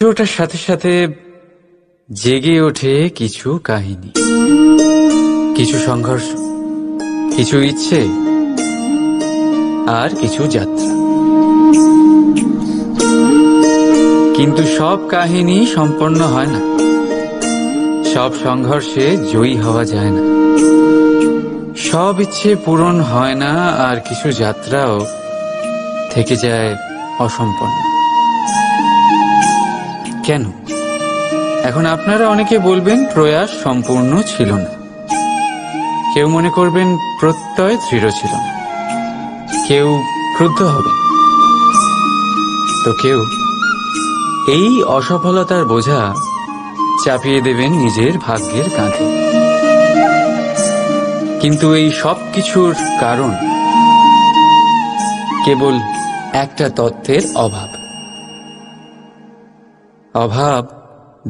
ওটার সাথে সাথে জেগে ওঠে কিছু কাহিনী, কিছু সংঘর্ষ, কিছু ইচ্ছে আর কিছু যাত্রা। কিন্তু সব কাহিনী সম্পন্ন হয় না, সব সংঘর্ষে জয়ী হওয়া যায় না, সব ইচ্ছে পূরণ হয় না, আর কিছু যাত্রাও থেকে যায় অসম্পন্ন। কেন? এখন আপনারা অনেকে বলবেন প্রয়াস সম্পূর্ণ ছিল না, কেউ মনে করবেন প্রত্যয় দৃঢ় ছিল না, কেউ ক্রুদ্ধ হবে, তো কেউ এই অসফলতার বোঝা চাপিয়ে দেবেন নিজের ভাগ্যের কাঁধে। কিন্তু এই সব কিছুর কারণ কেবল একটা তত্ত্বের অভাব। অভাব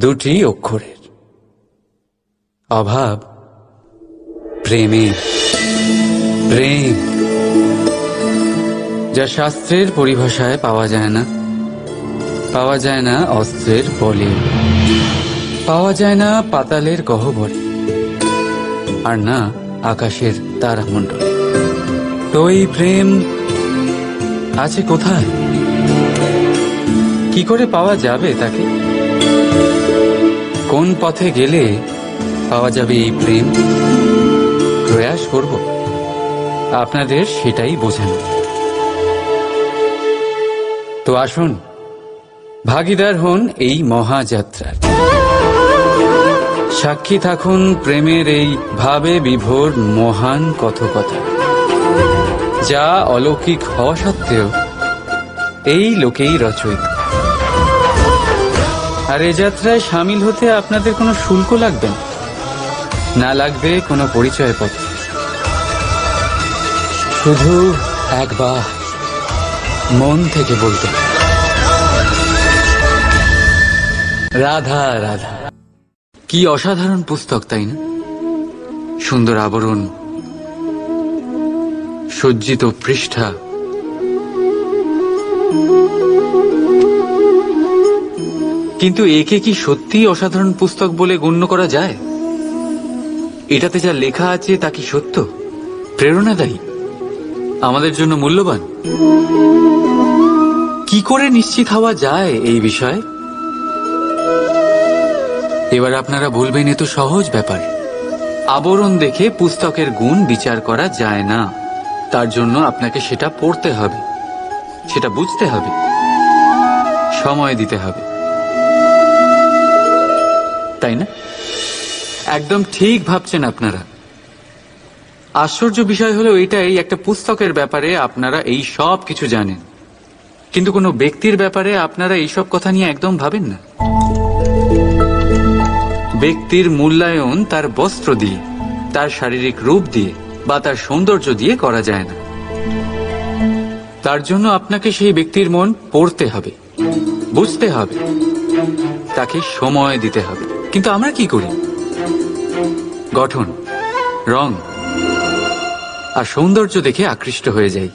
দুটি অক্ষরের, অভাব প্রেমের। প্রেম যা শাস্ত্রের পরিভাষায় পাওয়া যায় না, পাওয়া যায় না অস্ত্রের বলে, পাওয়া যায় না পাতালের গহ্বরে, আর না আকাশের তারামণ্ডলে। তো এই প্রেম আছে কোথায়? কি করে পাওয়া যাবে তাকে? কোন পথে গেলে পাওয়া যাবে এই প্রেম? প্রয়াস করব আপনাদের সেটাই বোঝানো। তো আসুন ভাগীদার হন এই মহাযাত্রার, সাক্ষী থাকুন প্রেমের এই ভাবে বিভোর মহান কথকতা, যা অলৌকিক হওয়া সত্ত্বেও এই লোকেই রচয়িত। আর এ যাত্রায় সামিল হতে আপনাদের কোনো শুল্ক লাগবে না, না লাগবে কোনো পরিচয়পত্র। শুধু একবার মন থেকে বলতে রাধা রাধা। কি অসাধারণ পুস্তক, তাই না? সুন্দর আবরণ, সজ্জিত পৃষ্ঠা, কিন্তু একে কি সত্যি অসাধারণ পুস্তক বলে গণ্য করা যায়? এটাতে যা লেখা আছে তা কি সত্য, প্রেরণাদায়ী, আমাদের জন্য মূল্যবান? কি করে নিশ্চিত হওয়া যায় এই বিষয়ে? এবার আপনারা বলবেন এ তো সহজ ব্যাপার, আবরণ দেখে পুস্তকের গুণ বিচার করা যায় না। তার জন্য আপনাকে সেটা পড়তে হবে, সেটা বুঝতে হবে, সময় দিতে হবে, তাই না? একদম ঠিক ভাবছেন আপনারা। আশ্চর্য বিষয় হলো এটাই, একটা পুস্তকের ব্যাপারে আপনারা এই সব কিছু জানেন, কিন্তু কোনো ব্যক্তির ব্যাপারে আপনারা এইসব কথা নিয়ে একদম ভাবেন না। ব্যক্তির মূল্যায়ন তার বস্ত্র দিয়ে, তার শারীরিক রূপ দিয়ে বা তার সৌন্দর্য দিয়ে করা যায় না। তার জন্য আপনাকে সেই ব্যক্তির মন পড়তে হবে, বুঝতে হবে, তাকে সময় দিতে হবে। কিন্তু আমরা কি করি? গঠন, রং আর সৌন্দর্য দেখে আকৃষ্ট হয়ে যাই,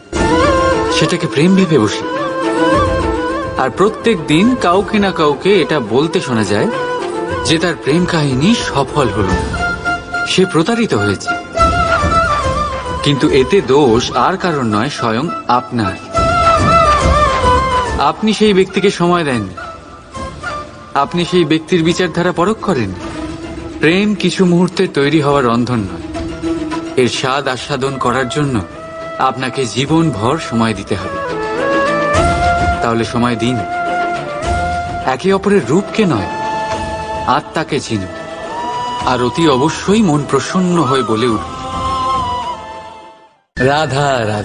সেটাকে প্রেম ভেবে বসি। আর প্রত্যেক দিন কাউকে না কাউকে এটা বলতে শোনা যায় যে তার প্রেম কাহিনী সফল হল না, সে প্রতারিত হয়েছে। কিন্তু এতে দোষ আর কারণ নয়, স্বয়ং আপনার। আপনি সেই ব্যক্তিকে সময় দেননি, আপনি সেই ব্যক্তির বিচারধারা পরখ করেন। প্রেম কিছু মুহূর্তে তৈরি হওয়ার রন্ধন নয়, এর স্বাদ আস্বাদন করার জন্য আপনাকে জীবনভর সময় দিতে হবে। তাহলে সময় দিন, একে অপরের রূপকে নয়, আত্মাকে চিনুন, আর অতি অবশ্যই মন প্রসন্ন হয়ে বলে উঠুন রাধা রাধা।